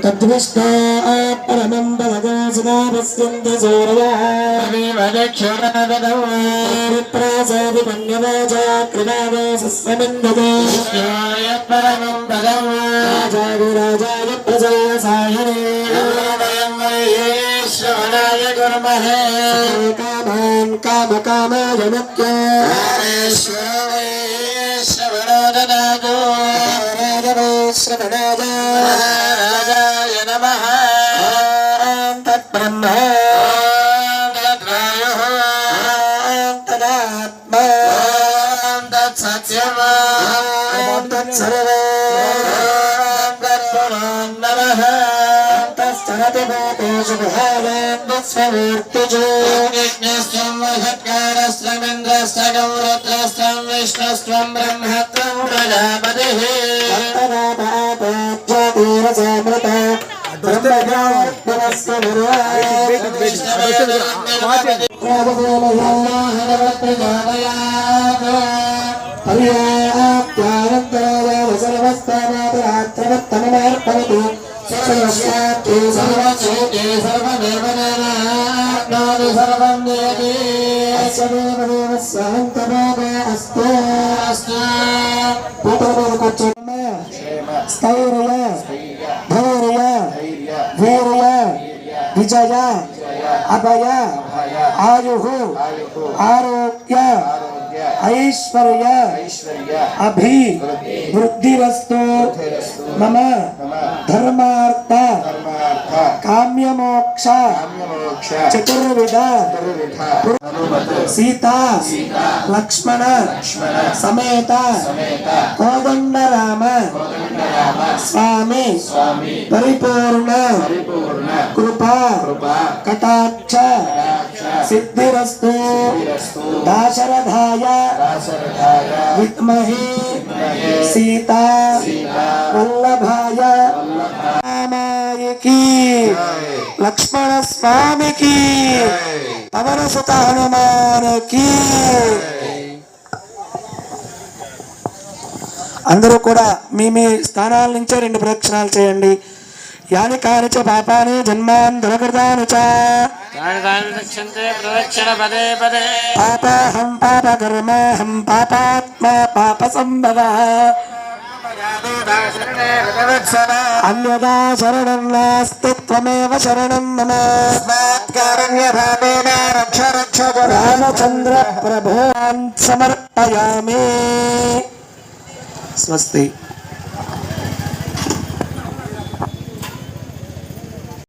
तद्विष्टात् परमं पदगो सदा पश्यन्ति सूरयः विप्रासादिपन्यवाचा कृपादो सस्वमिन्दते परमं पदं राजाय प्रजासायने श्रवणाय कुर्महे कामान् कामकामाय मुख्याश्वराय श्रवणोदनागो श्रवणाय नमः तत्ब्रह्म तद्वायुः तदात्मा तत्सत्यम् तत्सर्वम् तत्पुरान् नमः तत्सरति भूतेषु गुहायान्स्वमूर्तिषु विष्णुस्त्वं महत्कारस्त्वमिन्द्रस्त्वं रुद्रस्त्वं विष्णुस्त्वं ब्रह्मत्वं प्रजापतिः ज्योतिरसामृता ब्रह्मज्ञानस्य पर्याप्त्यानन्तराय सर्वस्तामातरात्रवत्तममर्पयति सर्वस्याप्ते सर्वचेते सर्वमेव नाप्नोति सर्वं नियति अस्य देवदेवस्य अनन्तभावे अस्तु स्थैर्य धैर्य वीर्य विजय अभय आयुः आरोग्य ऐश्वर्य अभिवृद्धिरस्तु मम धर्मार्थ काम्यमोक्ष चतुर्विध सीता लक्ष्मण समेत कोदंडराम स्वामी परिपूर्ण कृपा कटाक्ष सिद्धिरस्तु दाशरथाय विद्महे सीता वल्लभाय रामाय की लक्ष्मण स्वामी की पवन सुत हनुमान की అందరూ కూడా మీ మీ స్థానాల నుంచే 2 ప్రదక్షిణాలు చేయండి. యాని కానిచ పాపాని జన్మాన్ దురకృతాని చ పాపహం పాపకర్మహం పాపాత్మా పాపసంభవః అన్యదా శరణం నాస్తి త్వమేవ శరణం మమ రామచంద్ర ప్రభోన్ సమర్పయామి. స్వస్తి.